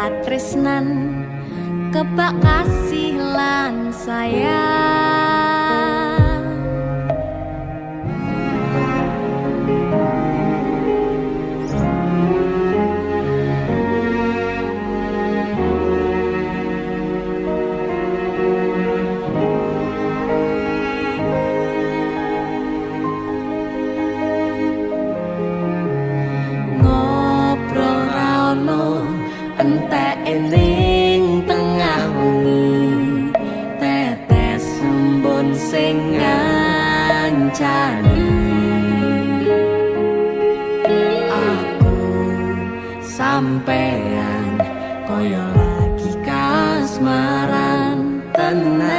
katresnan kebak kasih lan sayang. Ngobrol ra ono entek ning tengah wengi, tetes embun sing ngancani aku sampean koyo lagi kasmaran tenan,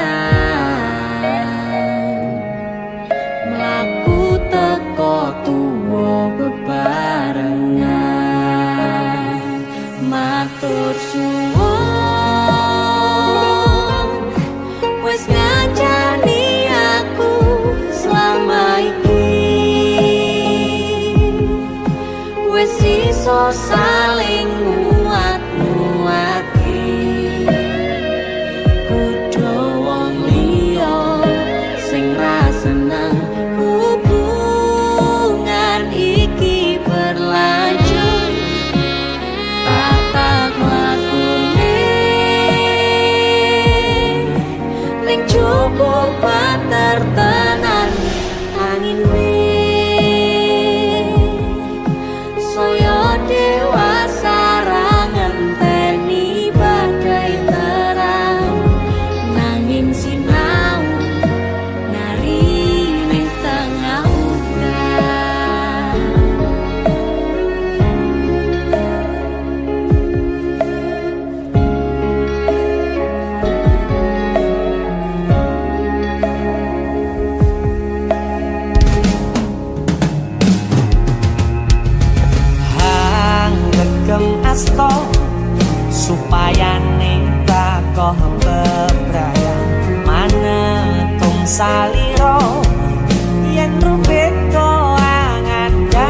mlaku teko tuwa bebarengan, matur suwun wis ngancani aku selama iki, wis iso saling nguat-nguati, kudu wong liya sing ra seneng hubungan iki berlanjut. Tatak lakune ning cukup patertenan angine saya dewasa ra ngenteni badai terang, nanging sinau nari ning tengah udan. Asto supaya neta koh bebraya manetung saliro yen rupit ko anganda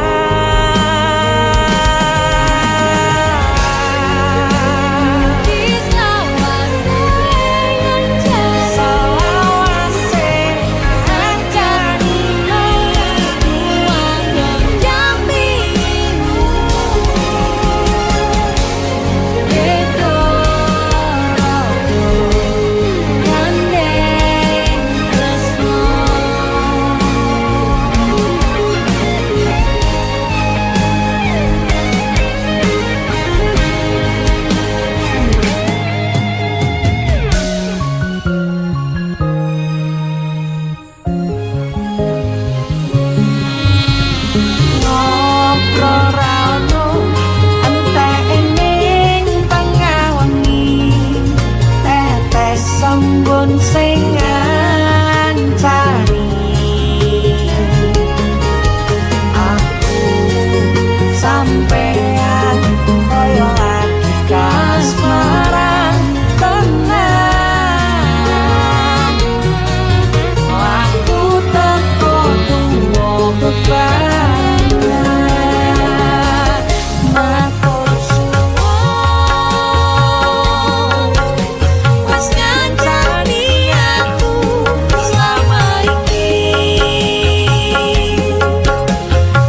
embun sing ngancani aku sampean koyo lagi kasmaran tenan, aku teko tuwa bebarengan, matur suwun wis ngancani aku selama iki,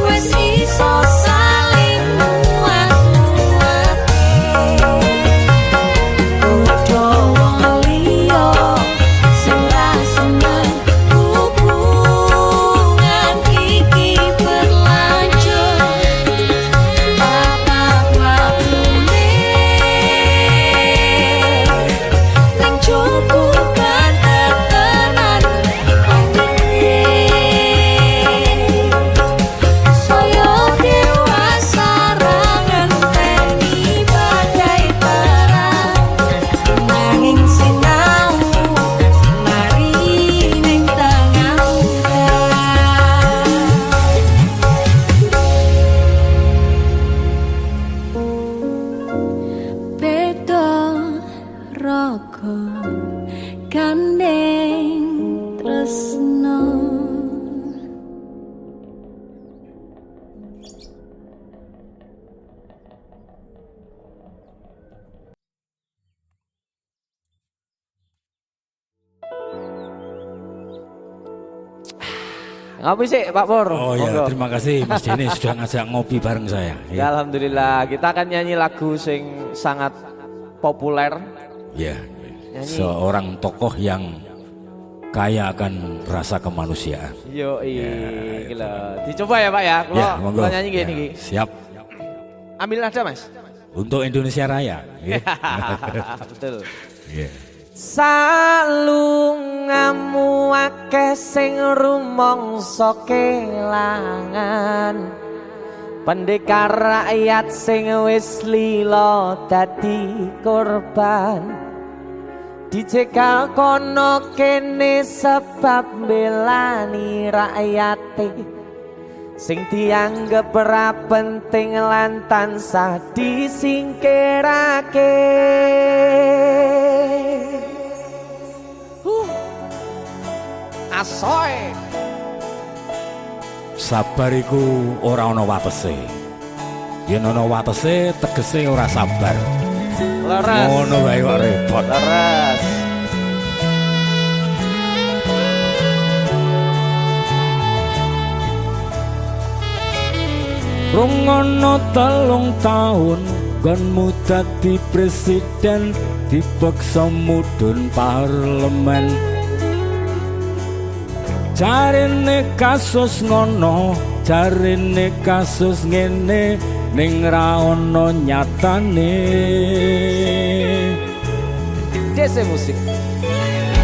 wis iso saling nguat-nguati, kudu wong liya sing ra seneng hubungan iki berlanjut. Tatak lakune ning cukup patertenan angine saya dewasa ra ngenteni badai terang, nanging sinau mari ning tengah udan. Beda raga gandeng tresno. Ngopi sih Pak Pur. Oh ya, Monggo. terima kasih Mas Denny sudah ngajak ngopi bareng saya. Ya, alhamdulillah kita akan nyanyi lagu sing sangat populer. Ya, Nyanyi. seorang tokoh yang kaya akan rasa kemanusiaan. Yo Ya, gila. Dicoba ya Pak ya. Ya, monggo. Kalau nyanyi gini. Ya, siap. Ambil nada Mas. Untuk Indonesia Raya. Ya. Betul. Ya. Salungamu akeh sing rumangsa kelangan, pendekar rakyat sing wis lila dadi korban, dicekal kono kene sebab belani rakyate sing dianggep ora penting lan tansah disingkirake. Asoy. Sabar iku ora ana watese. Yen ana watese tegese ora sabar. Leres. Ngono wae kok repot. Leres. Rungono 3 tahun gonmu dadi presiden, dipaksa mudhun parlemen. Jarine kasus ngono, jarine kasus ngene, ning ra ono nyatane. Dese musik.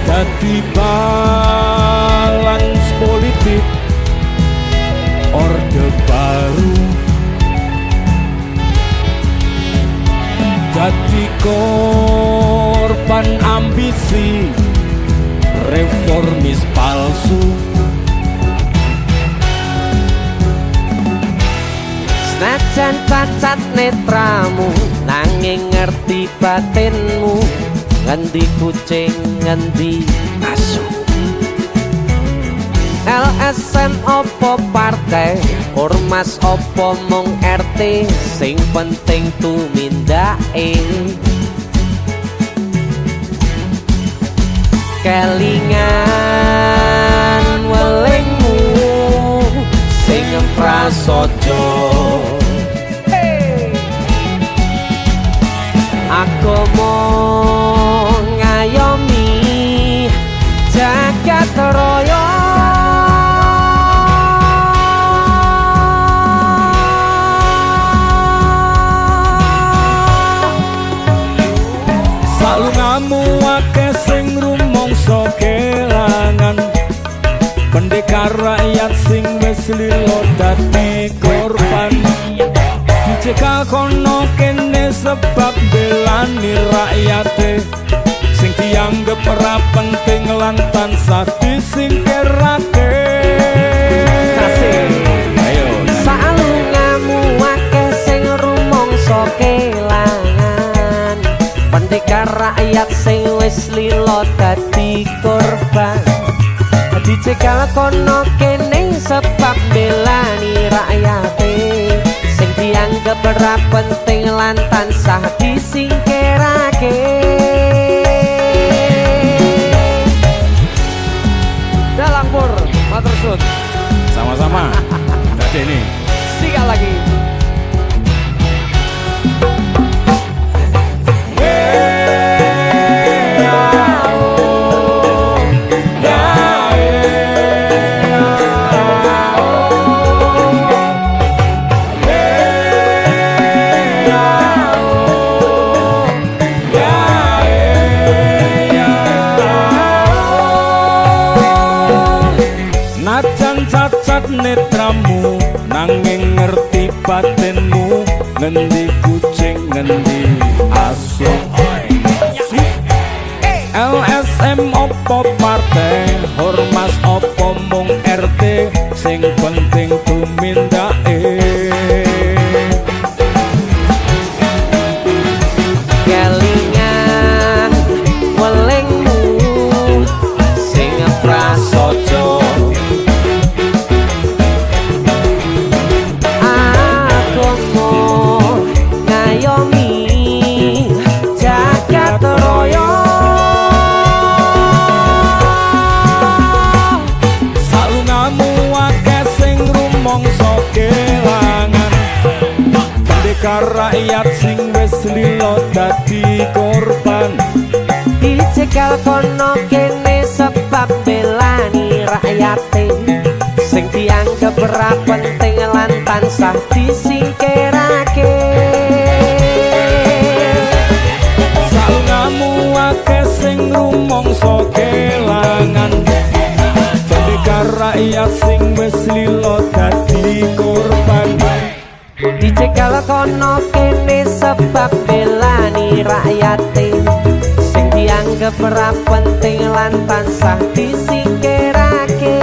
Dadi balance politik, orde baru. Dadi korban ambisi, reformis palsu. Senajan cacat netramu, nanging ngerti batinmu. Ngendi kucing, ngendi asu. LSM opo partai, ormas opo mung RT, sing penting tumindake. Kelingan welingmu sing prasaja. Aku mau ngayomi jagat raya. Salungamu akeh sing rumangsa kelangan, pendekar rakyat sing wis lila dadi korban, dicekal kono kene sebab belani rakyate sing dianggep ora penting lan tansah disingkirake. Ayo Salungamu akeh sing rumangsa kelangan, pendekar rakyat sing wis lila dadi korban, dicekal kono kene sebab belani rakyate sing dianggep ora penting lan tansah disingkirake. Dalang Pur, matur suwun. sama-sama. Tadi ini Sekali lagi. najan cacat netramu, nanging ngerti batinmu. Ngendi kucing, ngendi asu. LSM opo partai, ormas opo mung RT, sing penting tumindake. Kelingan welingmu sing prasaja. Aku mau ngayomi jagat raya. rakyat sing wis lilo dadi korban. Dicekel kono kene sebab belani rakyate sing dianggep ora penting lan tansah disingkirake. Salungamu akeh sing rumangsa kelangan, pendekar rakyat sing wis lilo dadi korban. Dicekel kono kene sebab belani rakyate sing dianggep ora penting lan tansah disingkirake.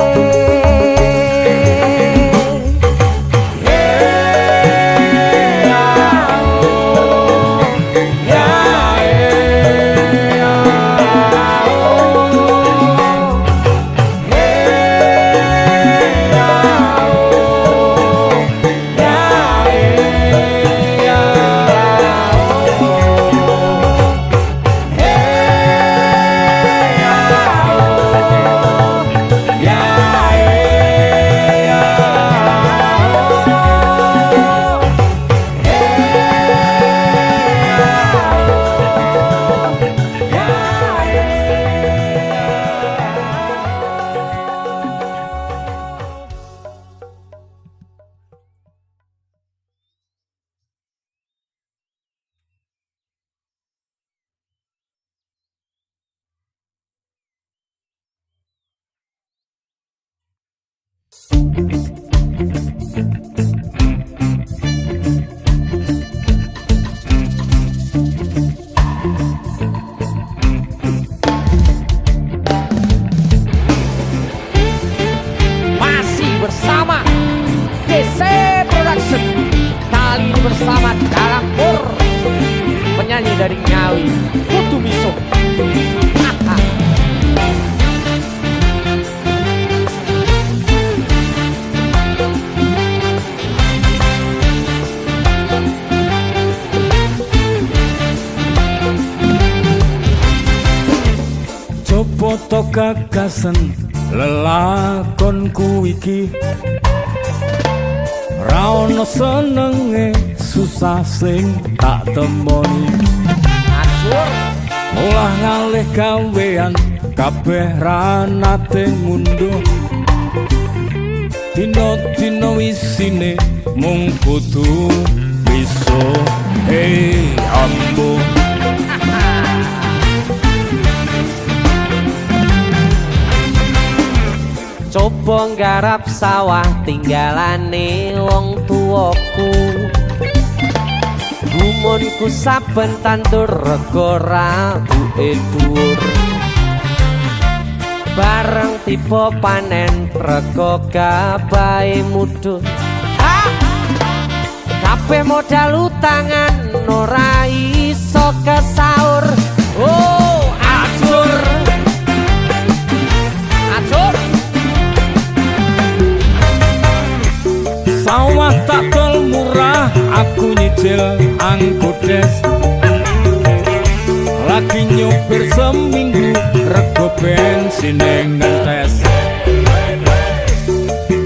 Masih bersama DC Production, kali ini bersama Dalam Pur, penyanyi dari Ngawi, Kutu Miso. Coba to gagasan lelakonku iki, ra ono senenge susah sing tak temoni. Olah ngalih gawean kabeh ra nate ngunduh, dino-dino isine mung kudu bisa. Hey ambo Coba nggarap sawah tinggalane wong tuaku, gumunku saben tandur rego rabuke dhuwur. Bareng tiba panen rego gabahe mudhun. Kabeh modal utangan ora iso kesaur. Oh, ajur. Ajur. sawah tak tol murah, aku nyicil angkudes. Lagi nyopir seminggu, rego bensin ngentes.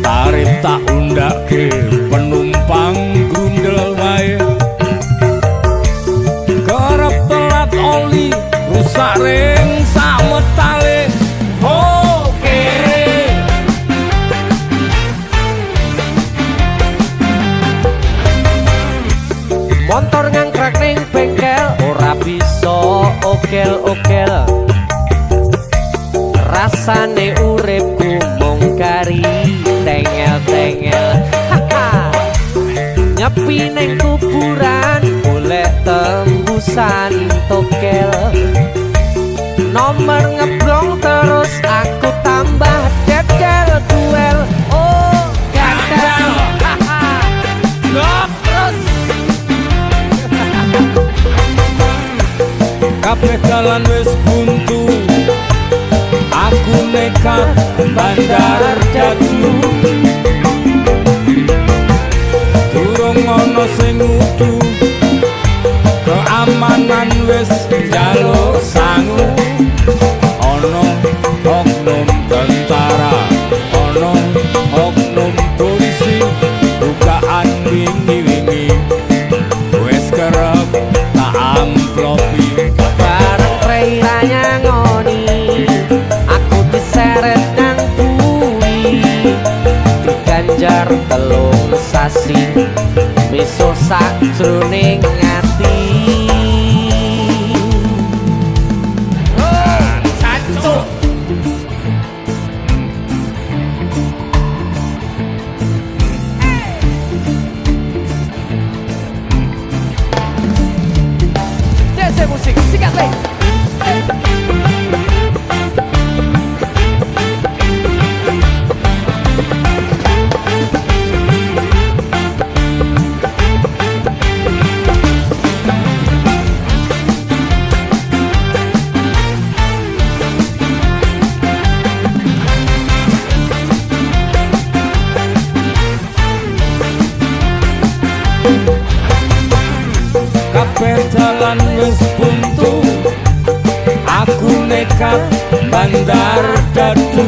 Tarif tak undake, penumpang grundel wae. Kerep telat oli, rusak ring sametale. Oh kere, motor ngangkrak ning bengkel, ora bisa okel-okel. Rasane uripku mung kari tengel-tengel. Nyepi ning kuburan, golek tembusan tokel. Nomor ngeblong terus aku tambah dedel duel. Oh gandel. Terus kabeh dalan wis buntu, aku nekat bandar dadu. Durung ana sing ngudu, keamanan wis njaluk sangu. Ana oknum tentara, ana oknum polisi, bukaan wingi-wingi ganjar telung sasi miso sakjroning ati. Cancuk. DC musik sikat weh. Kabeh dalan wis buntu, aku nekat bandar dadu.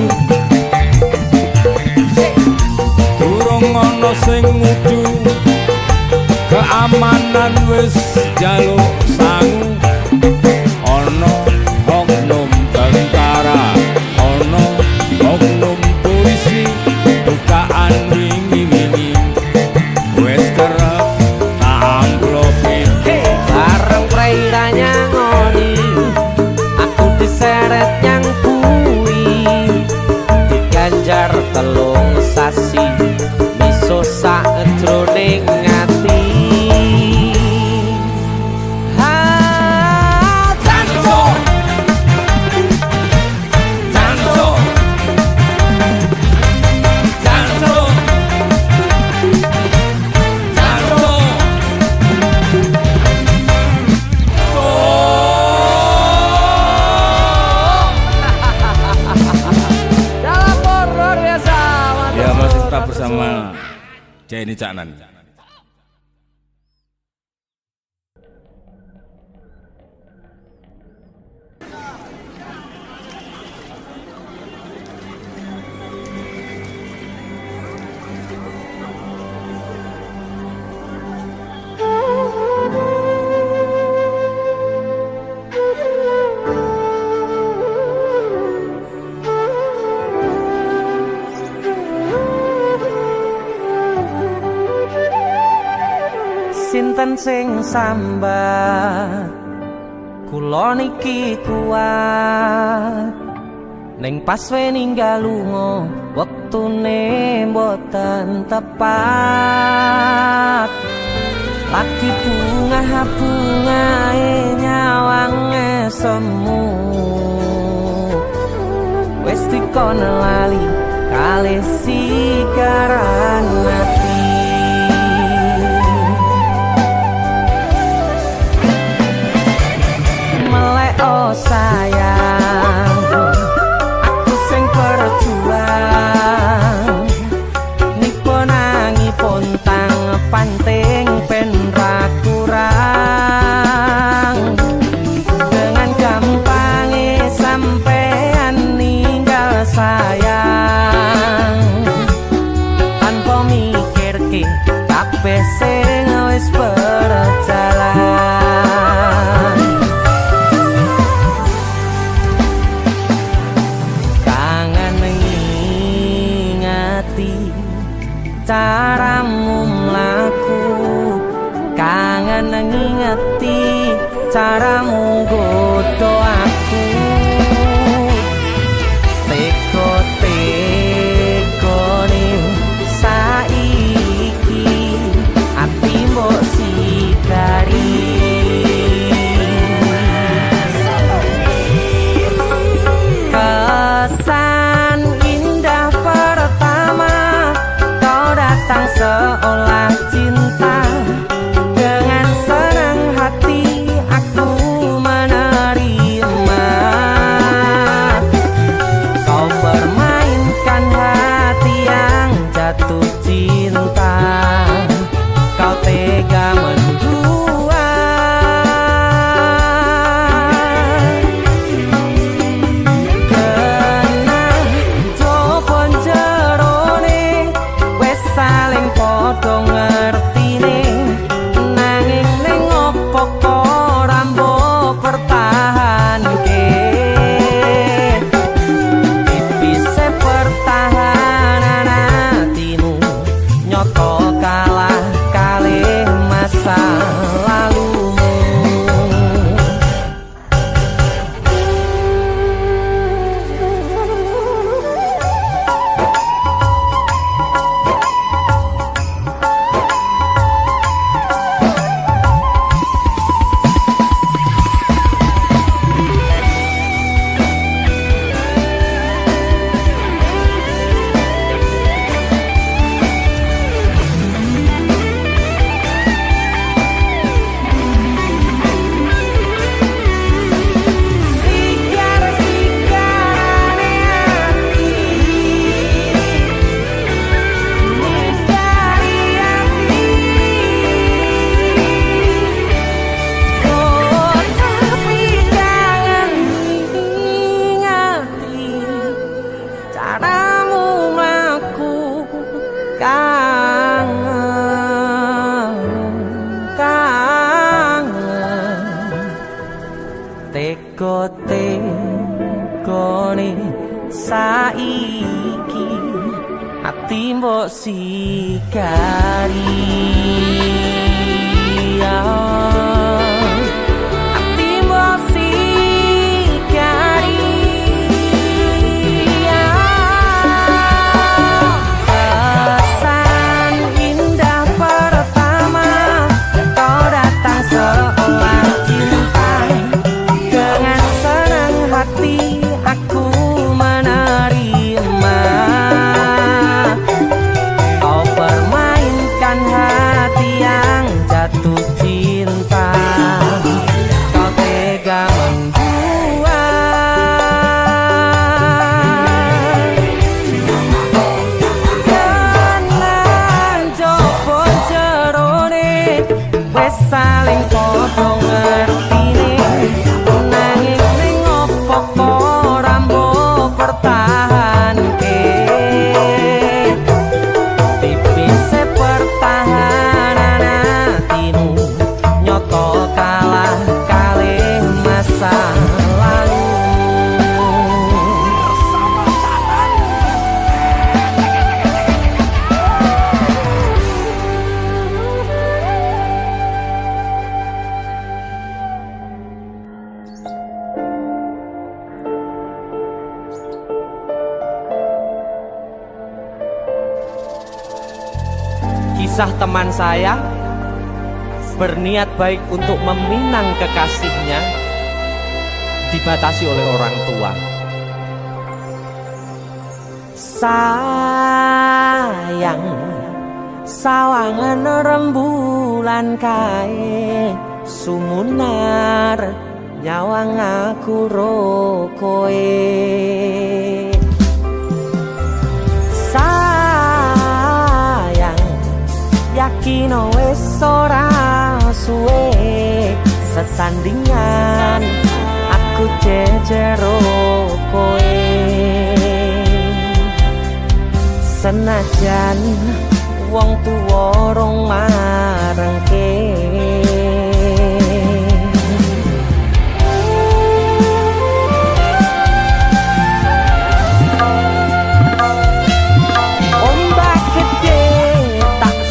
Durung ana sing ngudu, keamanan wis jaluk sangu. Ana oknum tentara, ana oknum polisi, bukaan wingi-wingi wis kerep tak amplopi. Bareng prairanya ngoni aku diseret yang kuwi diganjar telung sasi miso sakjroning ati. Cancuk. Cancuk. Cancuk. Cancuk. Dalam luar biasa. Ya, masih tetap bersama Jenny Caknan. Sinten sing sambat kula niki kuat ning pas we ninggal lunga wektune mboten tepat. Lagi bunga-bungae nyawange semu wis dikon lali kalih sikaran ati. Oh sayang, aku sing berjuang nipo nangipun tang panting pen ra kurang. Dengan gampangnya sampean ninggal sayang tanpa mikir ke kabeh sing wis berjalan. teko-tekone saiki ati mbok sikari ati mbok sikari kesan indah pertama kau datang seolah cinta dengan senang hati aku menerima kau permainkan hati yang jatuh cinta kau tega membuat dengan jopo jerone wes saling podo ngertine nanging ning opo ora mbok pertahanke tipise pertahanan hatimu nyoto kalah kalih masa lalu kisah teman saya berniat baik untuk meminang kekasihnya dibatasi oleh orang tua. Sayang sawangan rembulan kae sumunar nyawang aku ro koe yakin wes ora suwe sesandingan aku jejero koe senajan wong tuwa rong marengke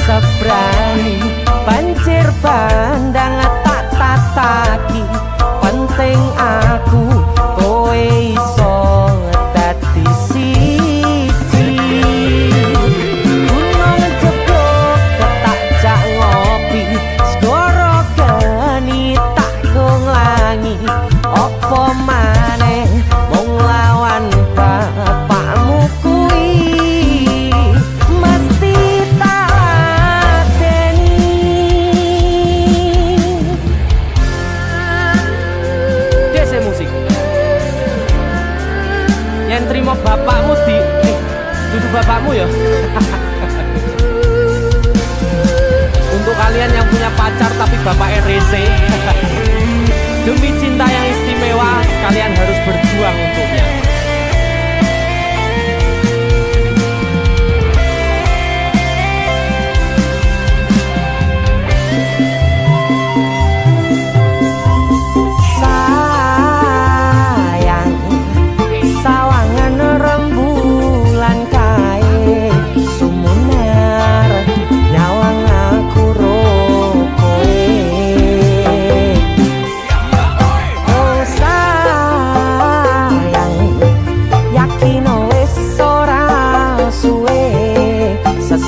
sebrani banjir bandang tak tataki penting aku kowe iso dadi siji gunung jebok tak jak ngopi segoro geni tak nglangi opo maneh mung lawan bapakmu kuwi terima bapakmu duduk bapakmu ya. Untuk kalian yang punya pacar tapi bapak RC demi cinta yang istimewa kalian harus berjuang untuknya.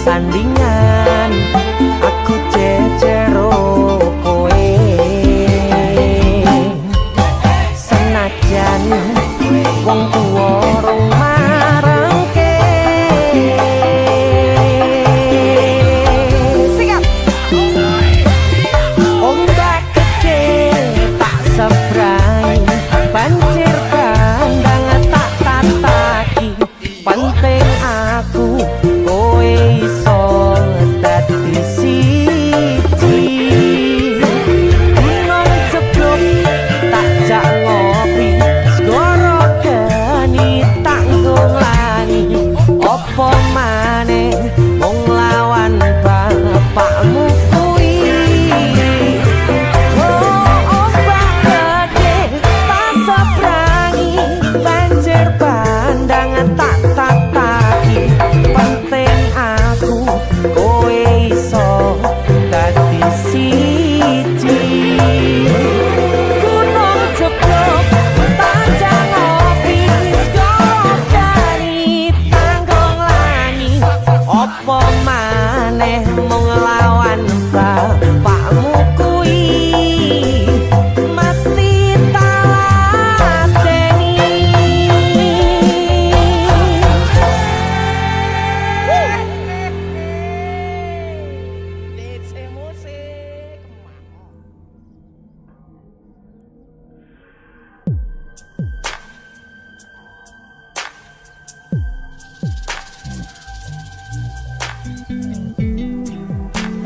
Sandingan aku jejero koe senajan wong tuwa rong marengke siap ombak gede tak sebrang banjir bandang tak tataki penting aku kowe iso dadi siji gunung jeblok tak jak ngopi segoro geni tak nglangi opo maneh mung lawan bapakmu kuwi ombak gede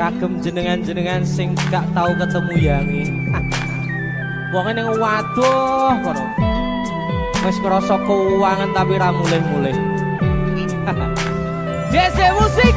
kagem jenengan-jenengan sing gak tahu ketemu yangi. Wonge ning waduh kono. Wis ngrasa keuangan tapi ra mulih-mulih. DC musik.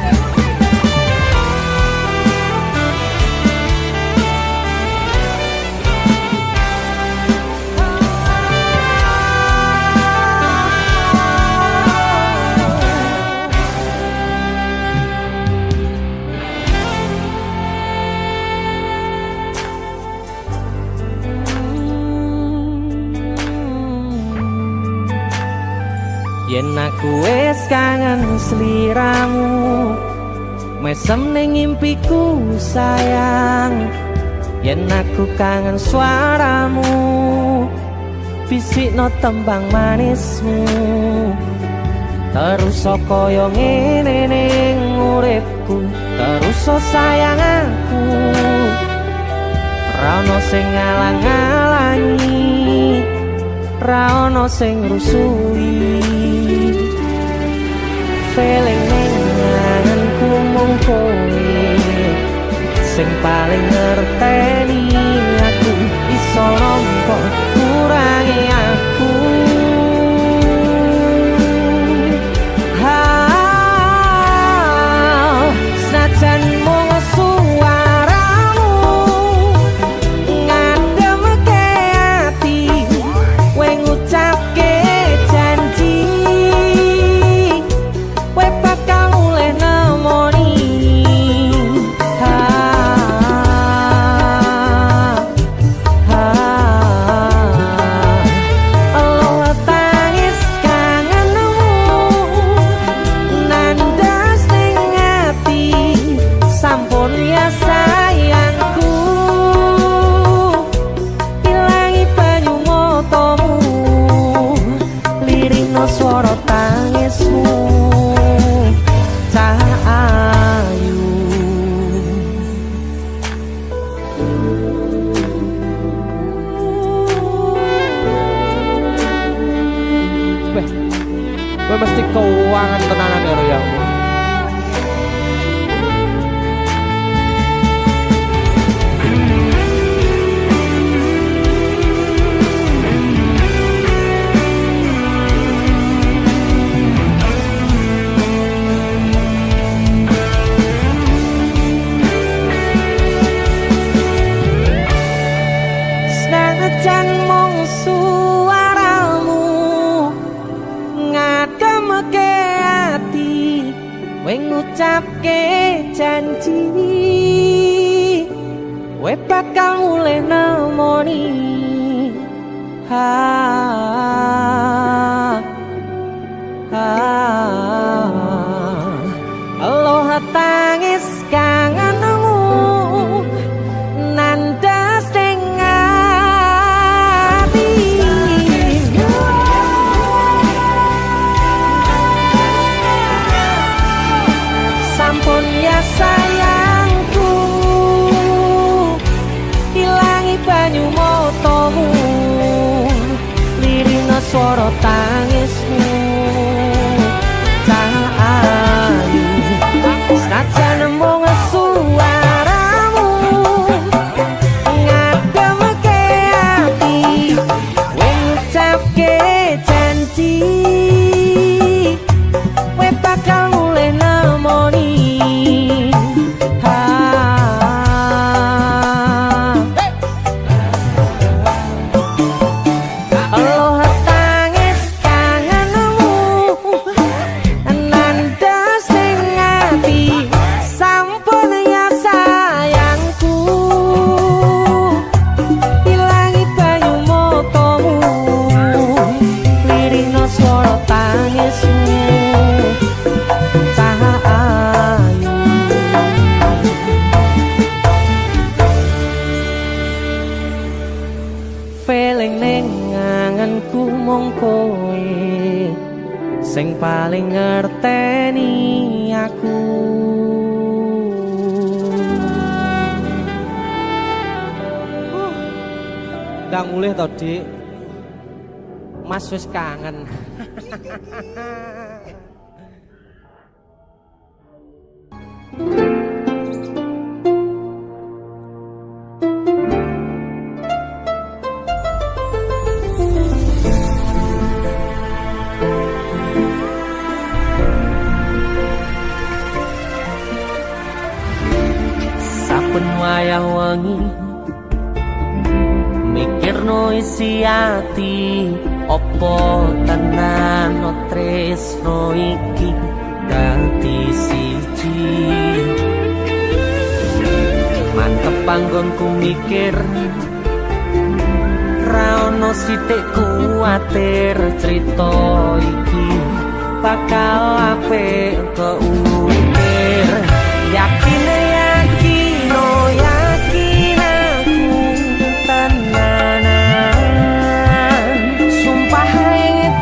Yen aku wis kangen sliramu, mesem ning impiku sayang. Yen aku kangen suaramu, bisikno tembang manismu. Terus kaya ngene ning uripku, terus sayang aku. Ra ono sing ngalang-alangi, ra ono sing rusui. Feeling nenganku mung kowe sing paling ngerteni aku. Iso nampa kurangi aku. Senajan mung suaramu ngademke ati, kowe ngucapke janji kowe bakal mulih nemoni. Allah tangis kangenmu nandas ning ati, sampun ya sayangku. Ilangi banyu matamu, lirino swara tangismu. Cahayu kowe mesti keuangan tenanan ya royangmu. Senajan mung suaramu ngademke ati, kowe ngucapke janji kowe bakal mulih nemoni. Allah tangis kangenmu nandas ning ati, sampun ya sayangku. Ilangi banyu matamu, lirino swara tangismu. Cahayu senajan mung suaramu ngademke ati, kowe ngucapke janji kowe bakal mulih nemoni. Allah tangis kangenmu nandas ning ati, sampun ya sayangku. Ilangi banyu matamu, lirino swara tangismu. Cahayu feeling ning ngangenku mung kowe sing paling ngerteni aku. Ndang mulih to, Dik. Mas wis kangen. wayah wengi mikirno isi ati opo tenan no tresno iki dadi siji mantep panggonku mikir ra ono sithik kuwatir crita iki bakal apik keukir yakin yakin oh yakin aku tenanan sumpah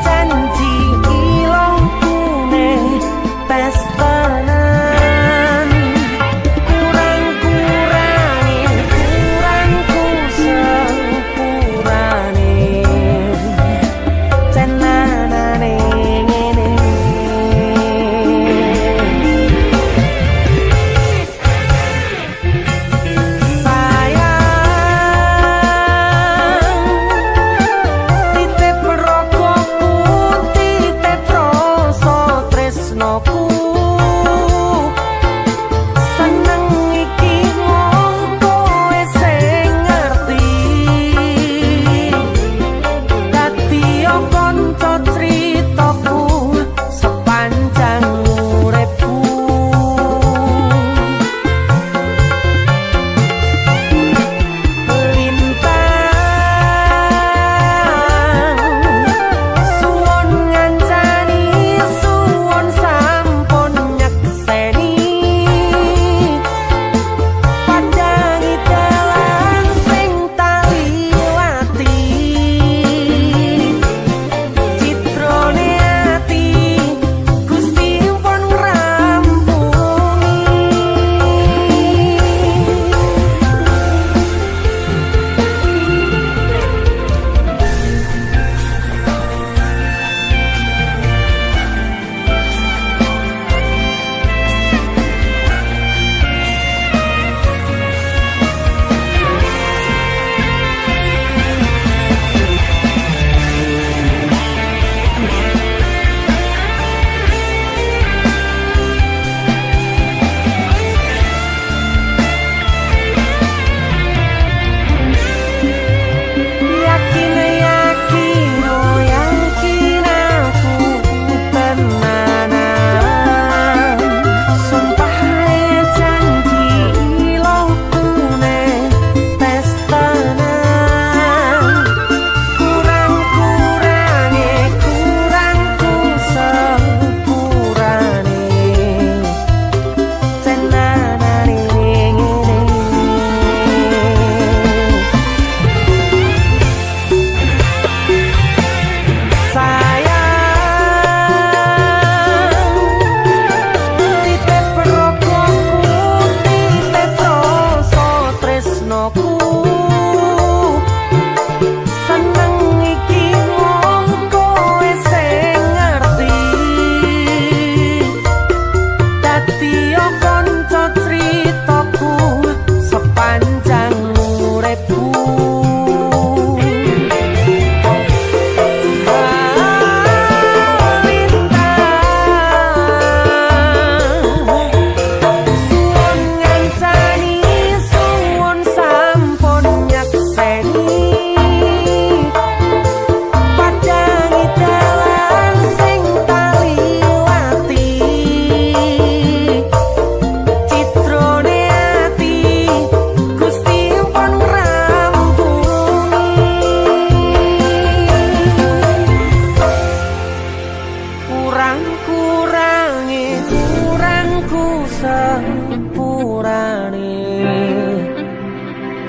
janji ilongku ne tes tenan kurangku sepurane tenanane ngene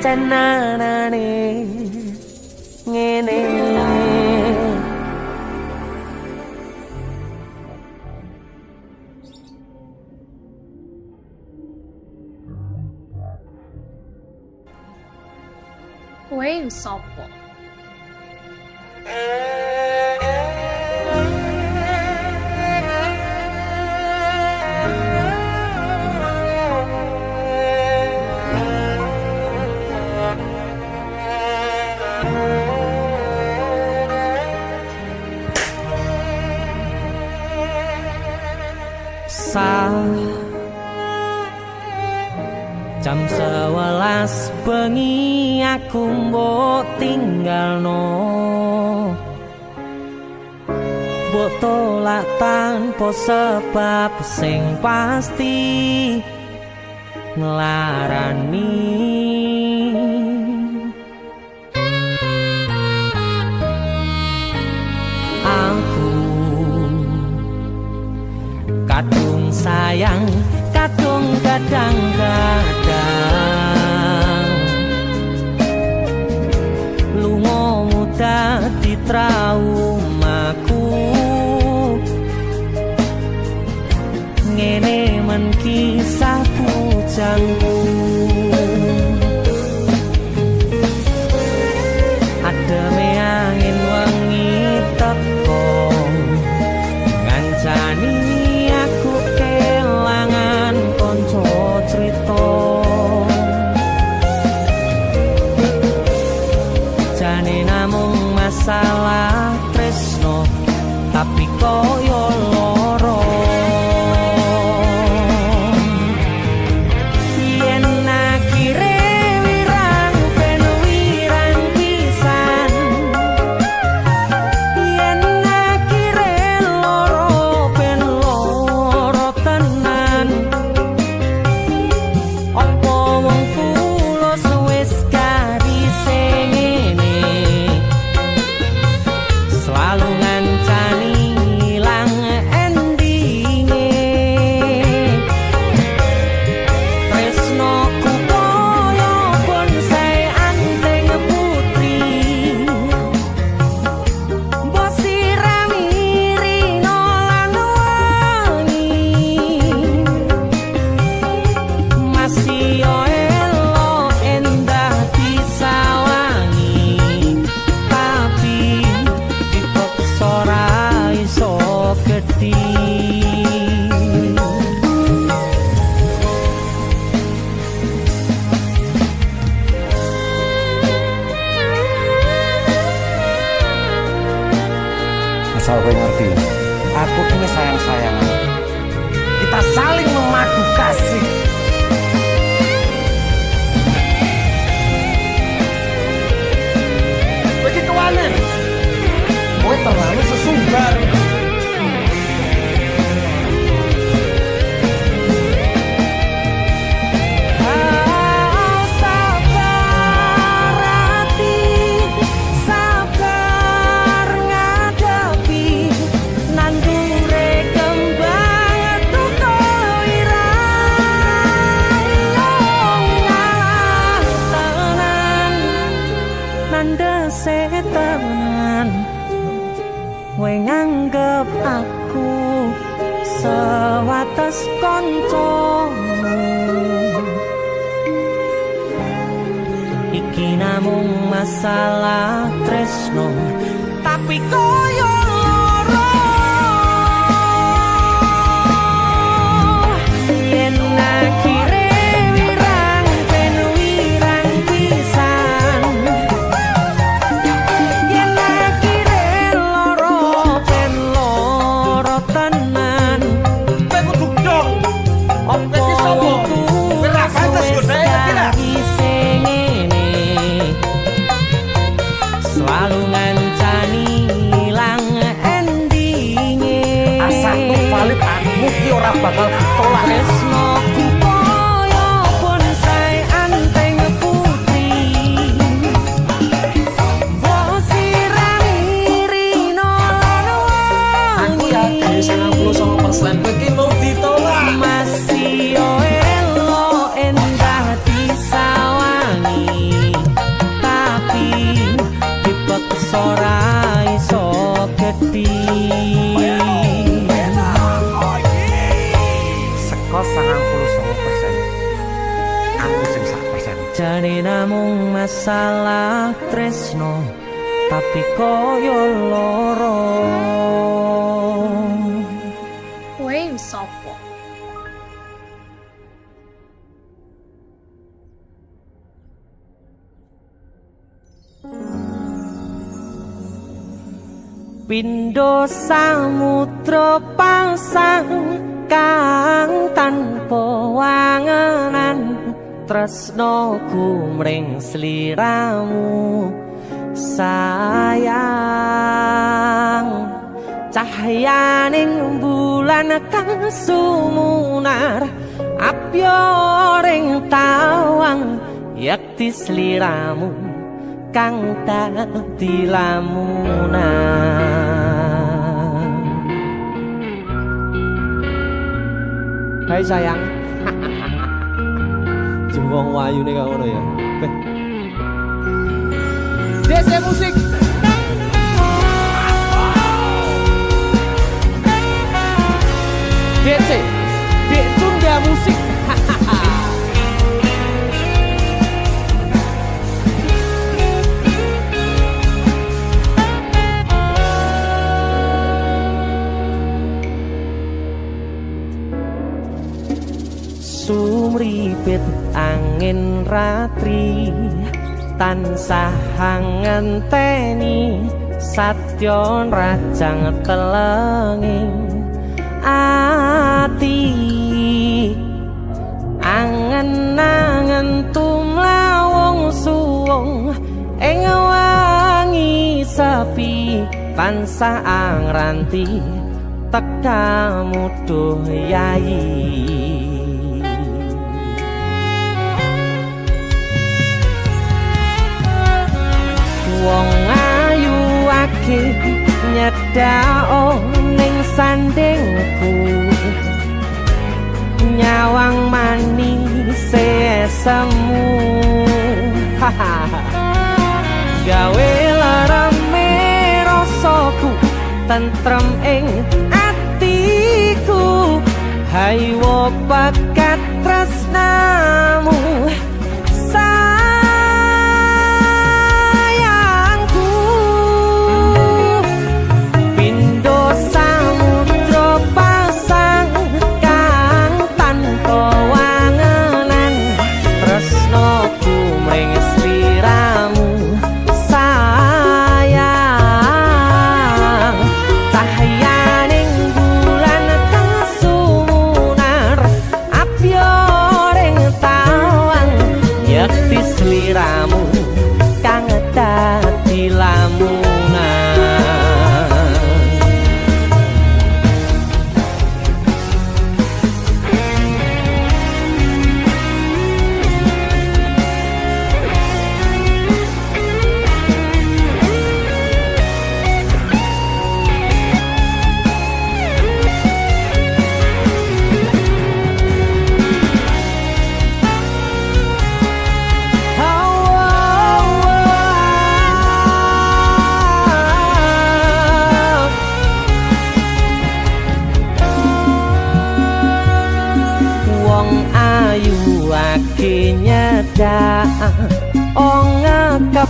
tenanane ngene. Kowe sapa? Jam 11 bengi aku mbok tinggalno, mbok tolak tanpa sebab sing pasti nglarani. Aku kadung sayang, kadung kadang-kadang lunga muda di traumaku. Ngene men kisah bujangku, ademe angin wengi teko ngancani aku kelangan konco crita. Jane namung masalah tresno tapi koyo loro. Asal kowe ngerti, aku ini sayang-sayangan. Kita saling memadu kasih. Pergi ke mana? Kowe terlalu sesumbar. Tenan kowe nganggep aku sewates kancamu, iki namung masalah tresno tapi koyo loro. Yen akhire wirang ben wirang pisan, selalu ngancani ilang endinge. Asakku valid, aku ki ora bakal ditolak. Tresnoku koyo bonsai anteng putri, mbok sirami rino lan Aku yakin 99% kowe ki mau ditolak. masih yo elo endah disawangi, tapi dipaksa ora iso gedhi. Seko 99%, aku sing 1%. Jane namung masalah tresno tapi koyo loro. Kowe sopo? Pindho samudra pasang kang tanpa wangenan, tresnoku mring sliramu sayang. Cahyaning bulan kang sumunar apyoring tawang yakti sliramu kang dadi lamunan. Hai sayang. Jengwong wayu nih kak ngono ya. DC Musik. DC Dek Tunda Musik. Sumripit angin ratri tansah ngenteni satyon rajang telenging ati angen-angen tumlawung suwung ing wangi sepi tansah angranti tekamu duh yayi. Wong ayu ake nyedao ning sandingku nyawang manis semu gawe larame rasaku tentrem ing atiku haywo bakat tresnamu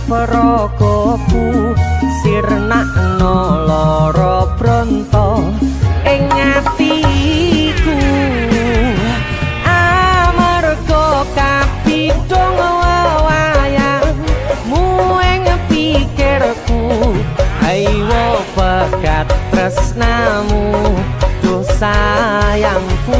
Prokopu sirnakno lara bronto ing atiku amarga kapidhong wayangmu ing pikirku ayo bakat tresnamu duh sayangku.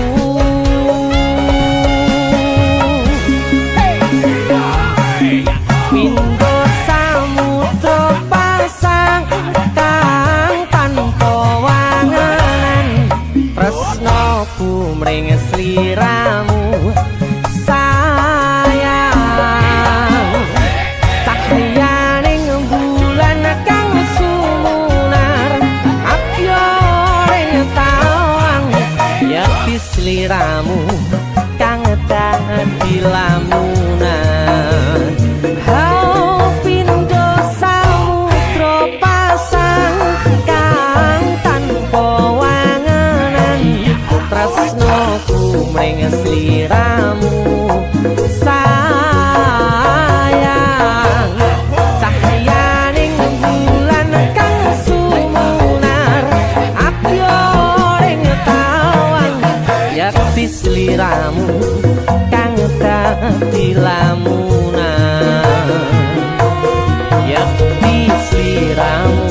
Mring sliramu sayang cahyaning bulan kang sumunar apyoring tawang yakti sliramu kang dadi lamunan. Hau pindho samudra pasang kang tanpa tresnoku mring sliramu sayang cahyaning bulan kang sumunar apyoring tawang yakti sliramu kang dadi lamunan yakti sliramu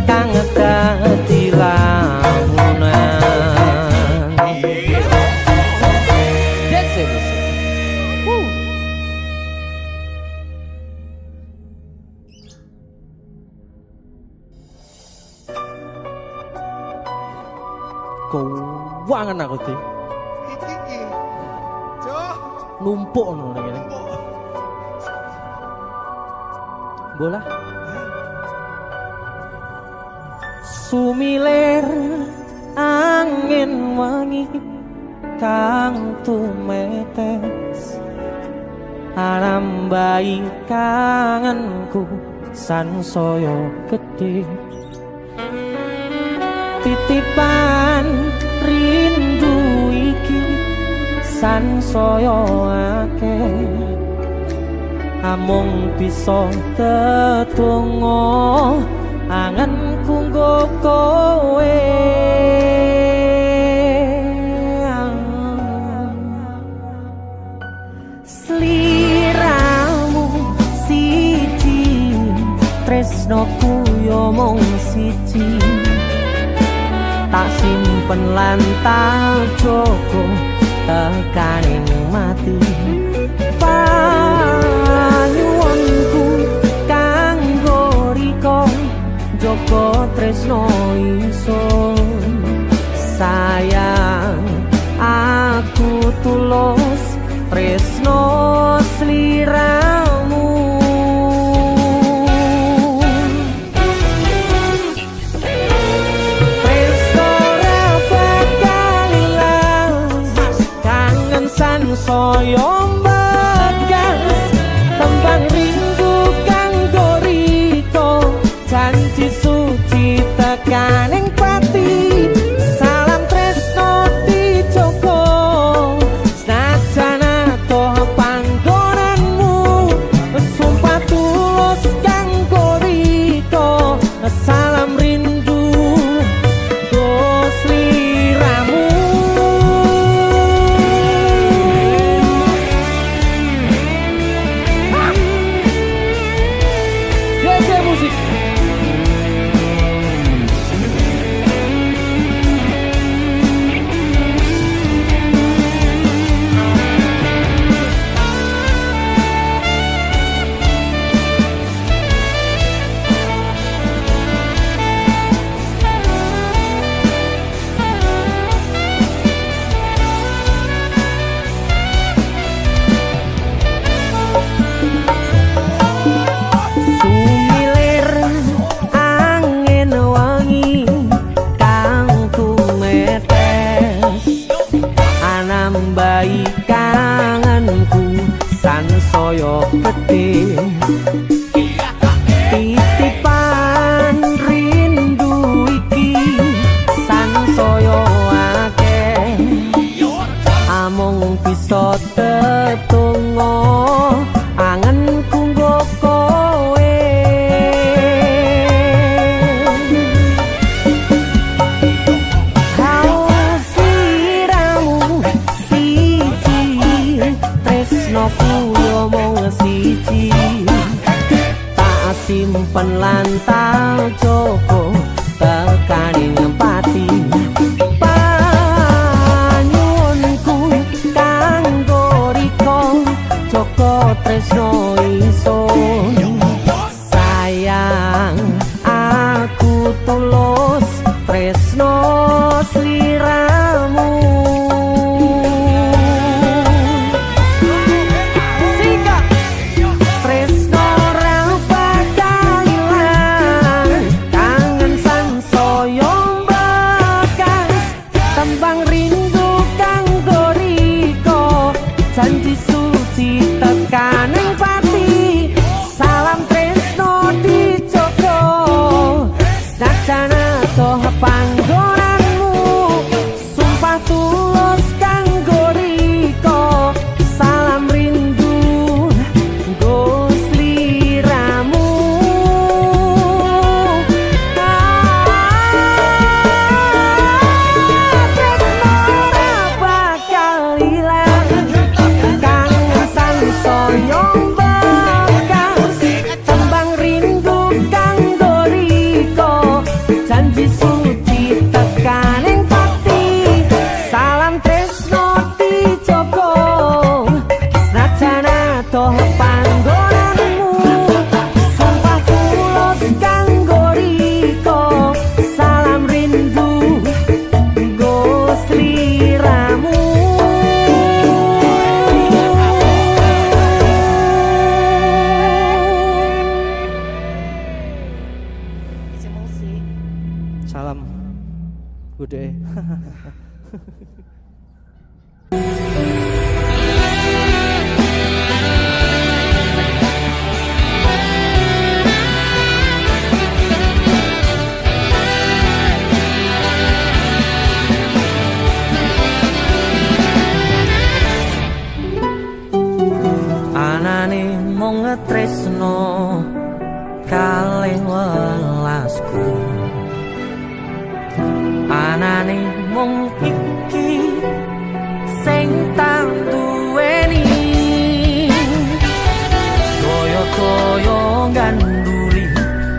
kang dadi lamunan. keuangan aku tuh iki Jo numpuk ngono ngene. Bola sumilir angin wangi kang tumetes arambai kangenku sansaya gedhe titipan rindu iki sansaya akeh amung bisa tetunggo angenku nggo kowe sliramu siji tresnoku yo mung siji tak simpen lan tak jogo tekaning mati panyuwunku kanggo riko joko tresno ingsun sayang aku tulus tresno sliramu tresno ra bakal ilang kangen sansaya mbegas tembang rindu kanggo riko janji suci tekaning pati salam tresno dijogo senajan atoh panggonanmu sumpah tulus kanggo riko salam rindu go sliramu musik sumilir angin wangi kang tumetes anambai kangenku sansaya gedhe titipan rindu iki sansaya akeh amung bisa tetunggo angenku nggo kowe sliramu siji tresnoku yo mung siji tak simpen lan tak jogo tekaning pati panyuwunku kanggo riko joko tresno ingsun sayang aku tulus tresno sliramu sika tresno ra bakal ilang kangen sansaya mbekas tembang rindu kanggo riko janji suci tekaning pati salam tresno dijogo senajan atoh panggonanmu sumpah tulus kanggo riko salam rindu nggo sliramu tresno ra bakal ilang kangen sansaya mbekas tembang rindu kanggo riko janji suci tekaning pati salam tresno dijogo senajan atoh panggonanmu sumpah tulus kanggo riko salam rindu nggo Salam Bude. Anane mung ngetresno kalih welasku, anane mung iki sing tak duweni, toyo-toyo ganduli,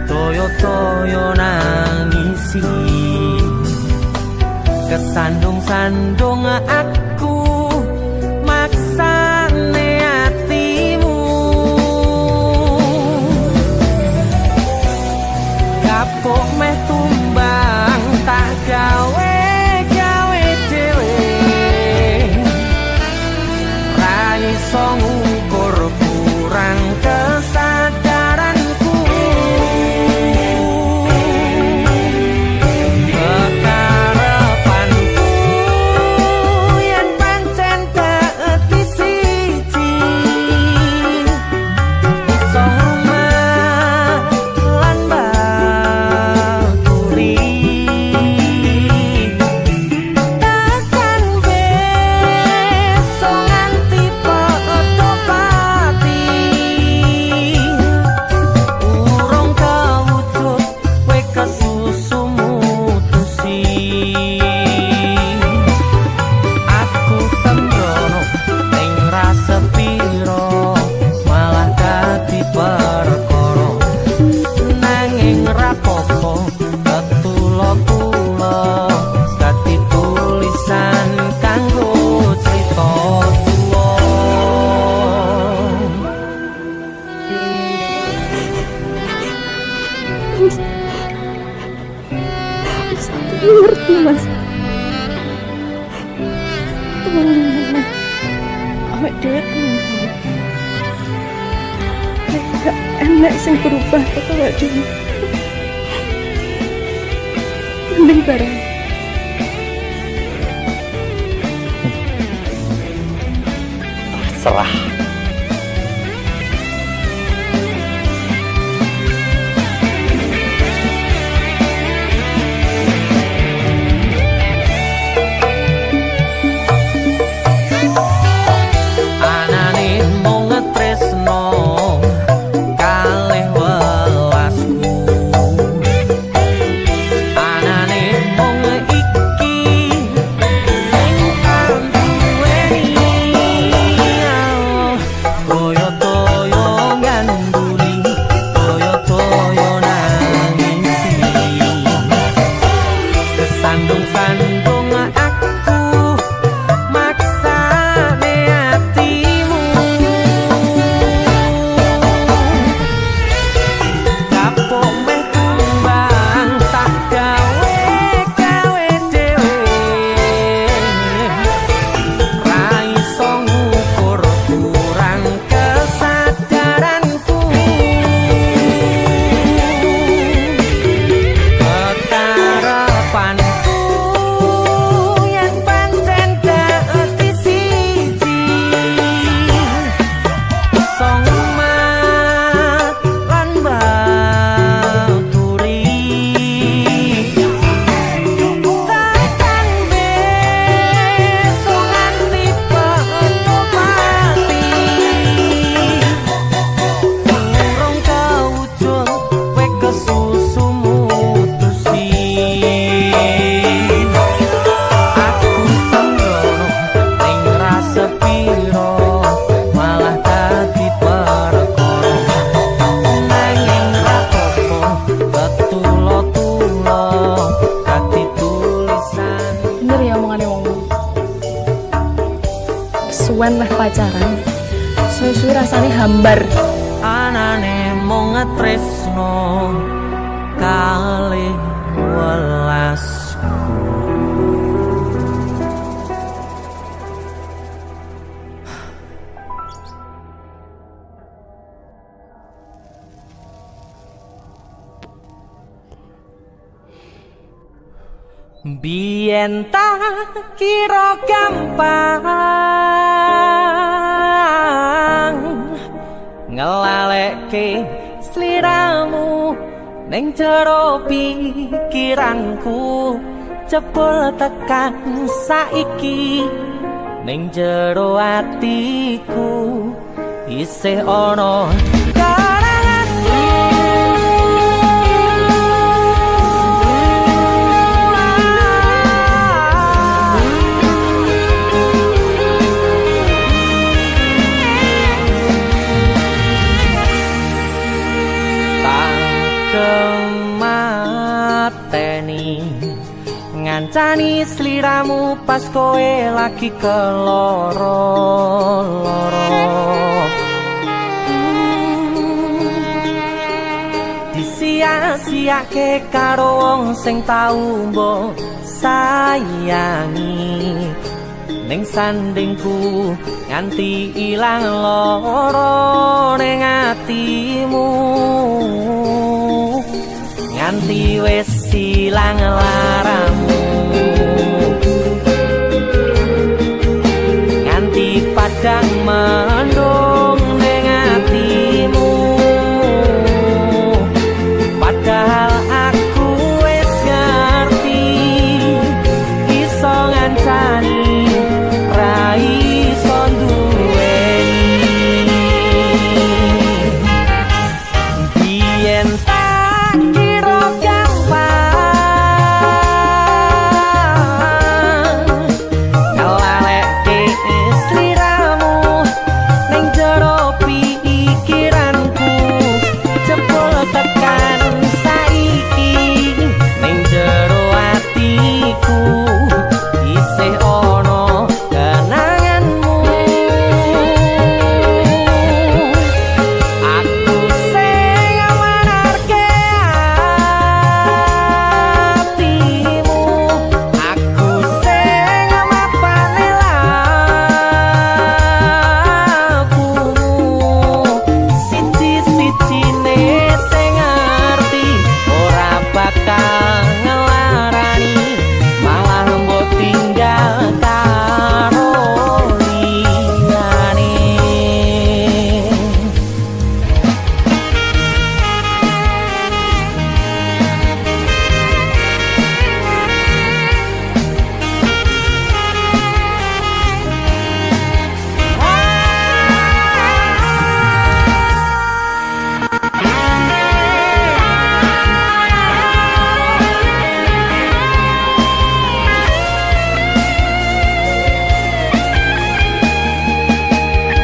toyo-toyo nangisi, kesandung-sandung aku maksane atimu, kapok meh tumbang tak gawe dhewe, ra iso ngukur kurang kesadaranku, kekarepanku yen pancen dadi siji, iso rumah lan baturi, takkan besok nganti poto pati, urung kewujud kowe kesusu mutusi, aku sembrono ning rasa piro malah dadi perkara, nanging rapopo ketulo-tulo dadi tulisan kanggo crita tuwa. Ngerti mas. Teman-teman, awak dhewe teman. Gak enak sing berubah kok awak dhewe. Mending bareng. Serah. Anane mung ngetresno kalih welasku, anane mung iki sing tak duweni, toyo-toyo ganduli, toyo-toyo nangisi, kesandung-sandung aku maksane atimu, kapok meh tumbang tak gawe dhewe, ra iso ngukur kurang kesadaranku, kekarepanku yen pancen dadi siji, iso ngumat lan baturi, takkan besok nganti poto pati, urung kewujud kowe kesusu mutusi, aku sembrono ning rasa piro malah dadi perkara, nanging rapopo ketulo-tulo dadi tulisan. Bener ya omongane wong. Kesuwen meh pacaran. Suwe-suwe rasane hambar. Anane mung ngetresno kalih welasku. Biyen tak kira gampang ngelalekke sliramu ning jero pikiranku, jebul tekan saiki ning jero atiku isih ana karanganmu. Kemateni ngancani sliramu pas kowe lagi keloro-loro. Disia-siake karo wong sing tau mbok sayangi, ning sandingku nganti ilang loro ning atimu, nganti wis silang laramu, nganti padang mendung ning atimu. Padahal aku wis ngerti iso ngancani ra iso duweni. Biyen tak kira gampang ngelalekke sliramu ning jero pikiranku, jebul tekan saiki ning jero atiku isih ana kenanganmu. Aku sing amarke atimu, aku sing mapane lakumu, siji-sijine sing ngerti ora bakal ngelarani, malah mbok tinggal karo liyane.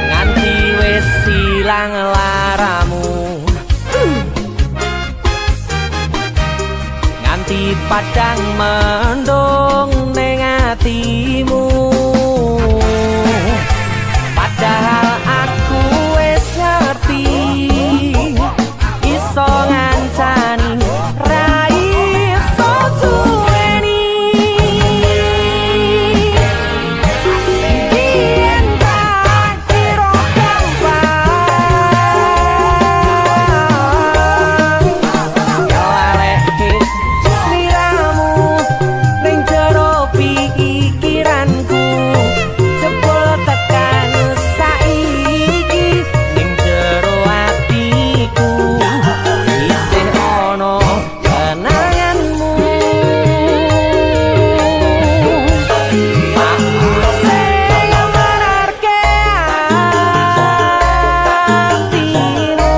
Nganti wis silang laramu, nganti padang mendung ning atimu. Padahal aku wis ngerti iso ngancani ra iso duweni. Biyen tak kira gampang ngelalekke sliramu ning jero pikiranku, jebul tekan saiki ning jero atiku isih ana kenanganmu. Aku sing amarke atimu,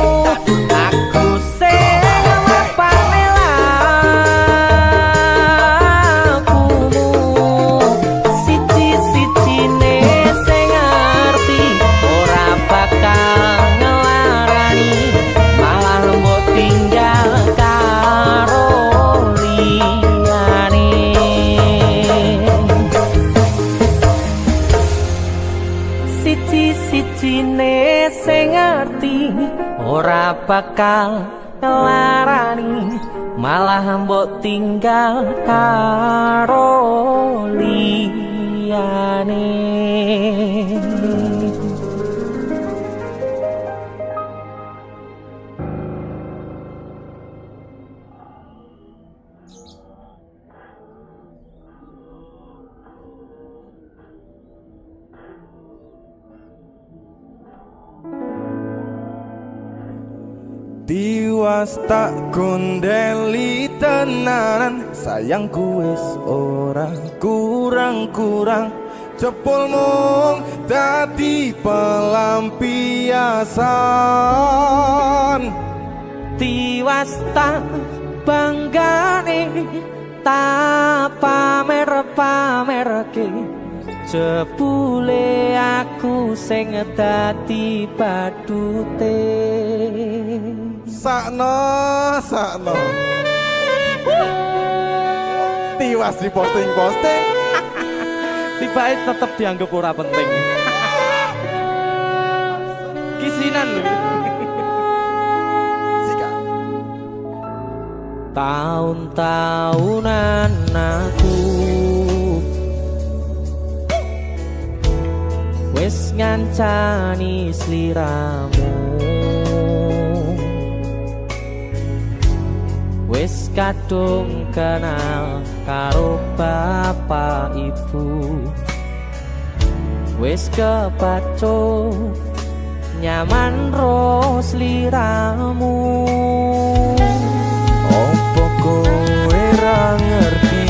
aku sing mapane lakumu, siji-sijine sing ngerti ora bakal ngelarani, malah mbok tinggal karo liyane. Siji-sijine sing ngerti ora bakal ngelarani, malah mbok tinggal karo liyane. tiwas tak gondeli tenanan, sayangku wis ora kurang-kurang, jebul mung dadi pelampiasan. Tiwas tak banggane tak pamer-pamerke, jebule aku sing dadi badute. Sakno tiwas di posting-posting, Tibae tetep dianggap ora penting. Kisinan lho. Tahun-tahunan aku wis ngancani sliramu, wis kadung kenal karo bapak ibu, wis kepacut nyaman ro sliramu. opo kowe ra ngerti,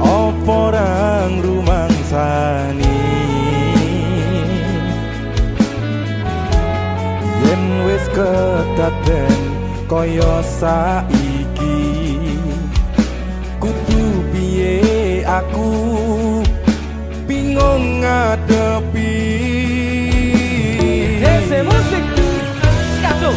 opo ra ngrumangsani, yen wis kedaden kaya saiki, kudu piye aku bingung ngadepi. Dese musik Skato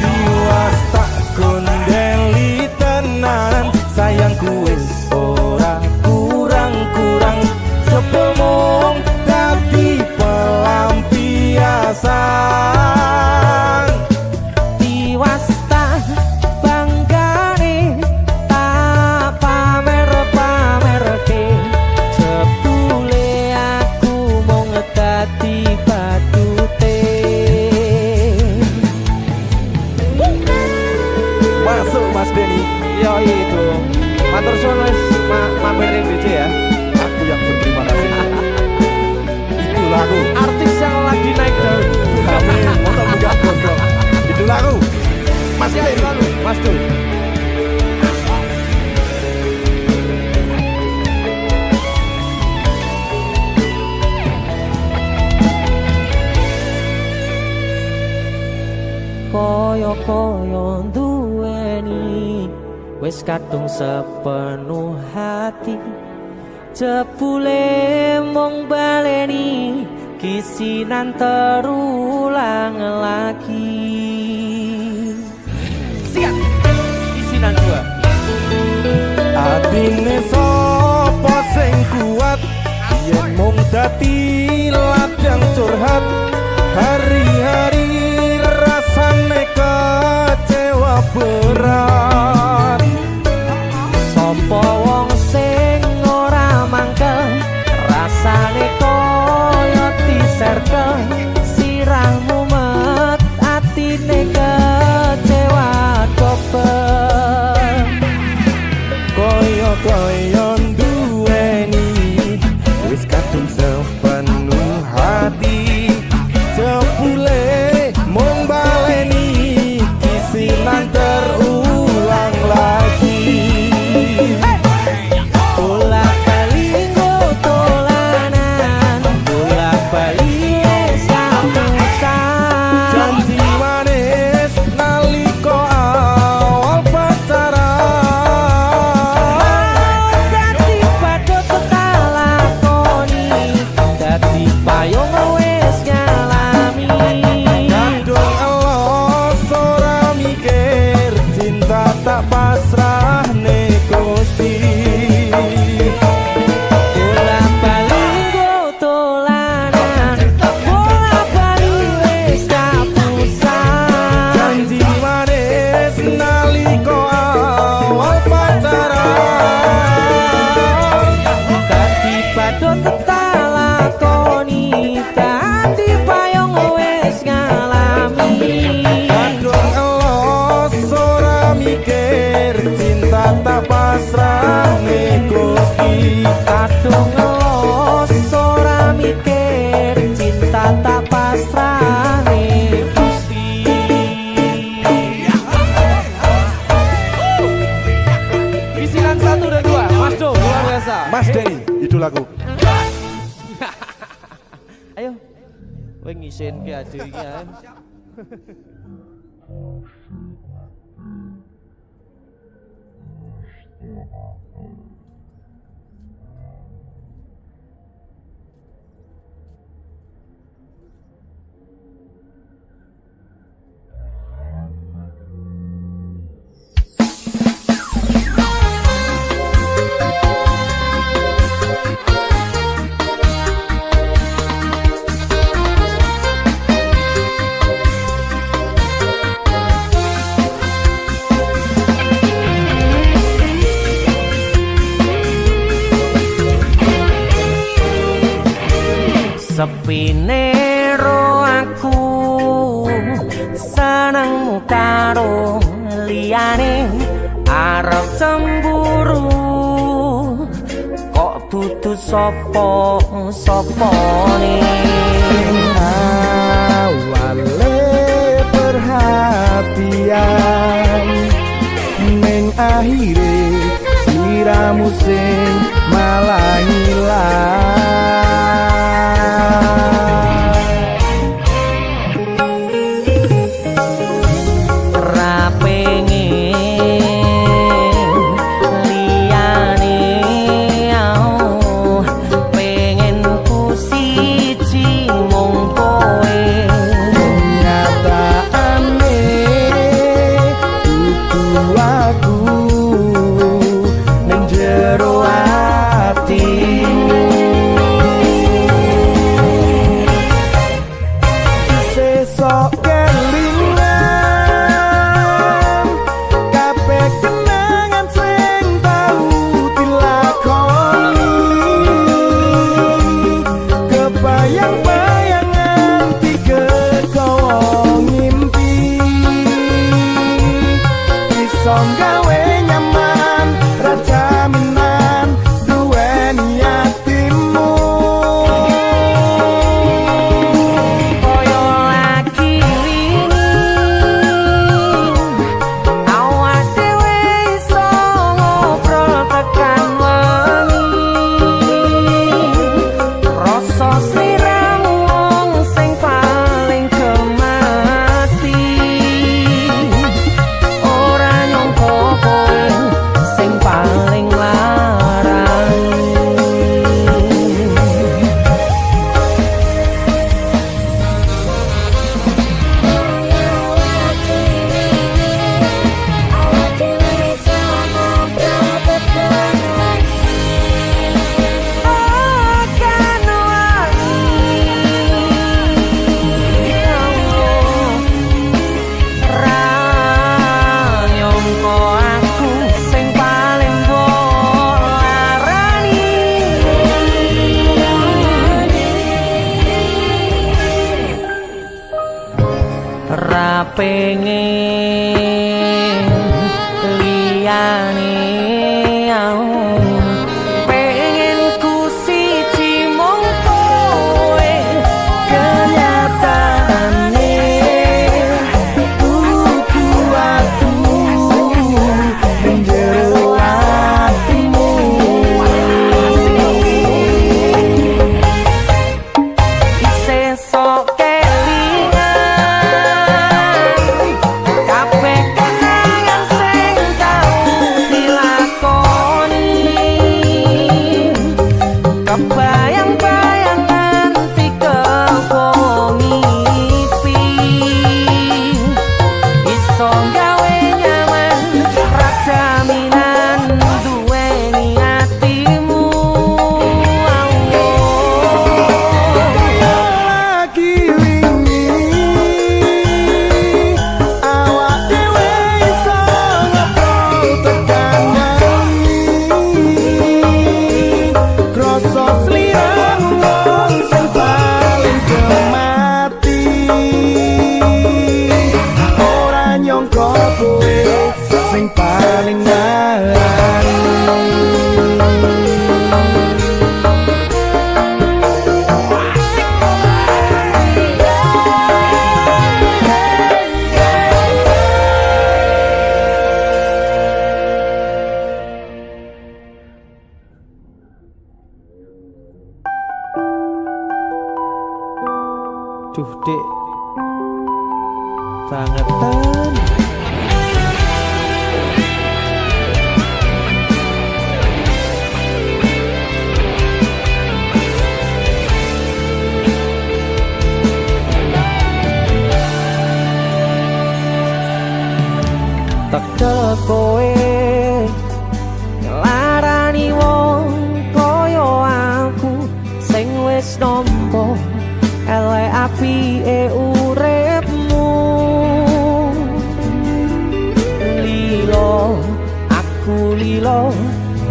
Tiwas tak gondeli tenan, sayangku wis ora kurang-kurang, jebul mung dadi pelampiasan. Tiwas tak banggane tak pamer-pamerke, jebule aku mung dadi badute. Masuk Mas Denny. Yo itu matur suwun wis mampir ning DJ ya. Aku yang berterima kasih. Itulah aku. Artis yang lagi naik daun. Amin. Masa buka gondok. Itulah aku. Mas Siap Denny. selalu, Mas Dul. Koyo-koyo duweni wis kadung sepenuh hati, jebule mung baleni kisinan terulang lagi. Siap kisinan dua. Atine sapa sing kuat, yen mung dadi ladang curhat, hari-hari rasane kecewa berat. Sopo wong sing ora mangkel, rasane koyo diserkel, sirahmu met atine kecewa coba. Koyo Mas Denny, idolaku. Ayo, kowe ngisin ke aja iki ae. Sepine ro aku senengmu karo liyane arep cemburu kok dudu sapa-sapane Awale perhatian ning akhire sliramu sing malah ilang. Pengen liyane pengen ku siji mung kowe kenyataane kudu atu ning jero atimu sesok sing paling larang. Dik bangetan. Tekel kowe ngelarani wong koyo aku sing wis nampa elek apike uripmu. Lilo aku lilo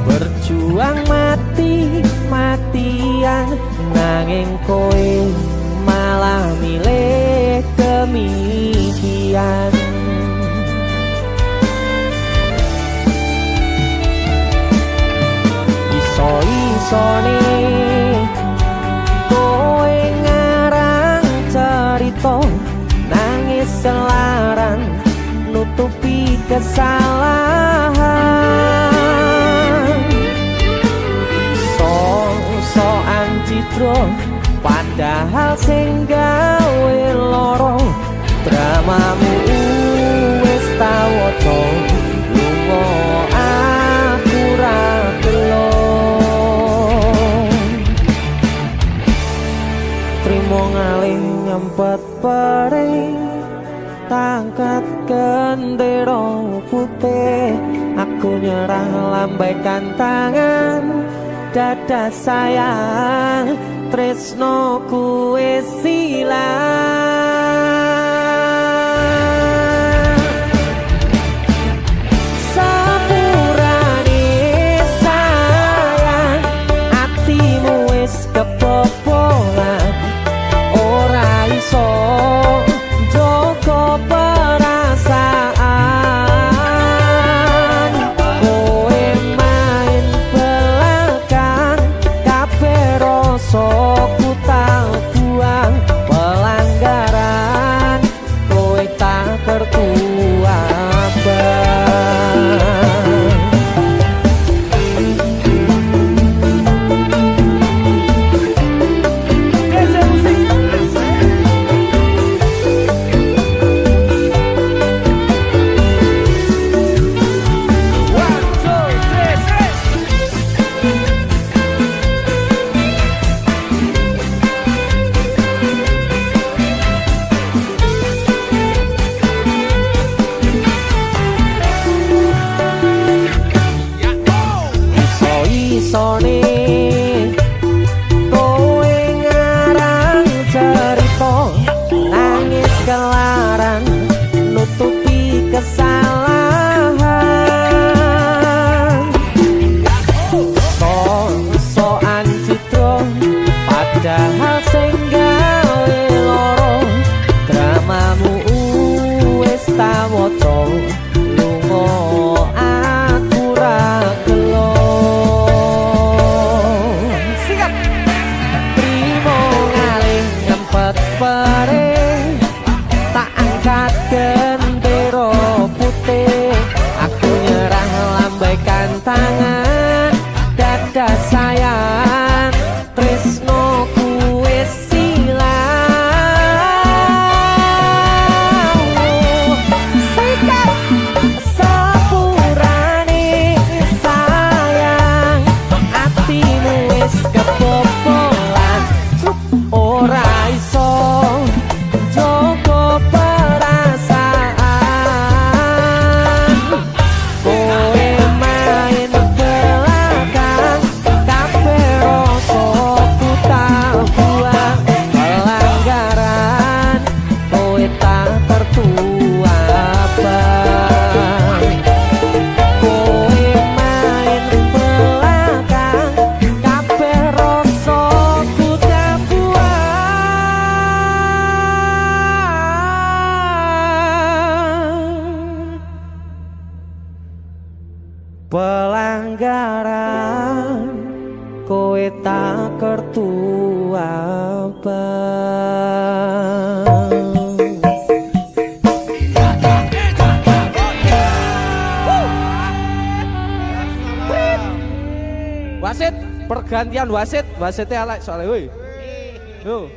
berjuang mati-matian nanging kowe malah milih demikian. Iso-isone kowe ngarang cerita nangis selaran nutupi kesalahan. So-soan citra padahal sing gawe loro dramamu wis tau waca lunga aku ra gelo. Trimo ngalih nyempet pering tangkat gendera putih. Aku nyerah lambaikan tangan dada sayang tresnoku wis ilang. Sepurane sayang atimu wis kebobolan ora iso joko perasaan. Kowe main belakang kabeh rasa ku tak buang pelanggaran kowe tak kertu abang. Iso-isone kowe ngarang cerita nangis kelaran nutupi kesalahan. So-soan citra padahal sing gawe loro dramamu wis tak waca lunga aku ra gelo. Pering tak angkat gendera putih. Aku nyerah lambaikan tangan dada sayang tresnoku wis ilang. Sikap sepurane sayang atimu wis kebobolan ora iso joko perasaan. Kowe main belakang kabeh rasa ku tak buang pelanggaran kowe tak tertua abang. Kowe main belakang kabeh rasa ku tak pelanggaran kowe tak kertu abang. Wasit pergantian wasitnya elek soalnya woi. Yo.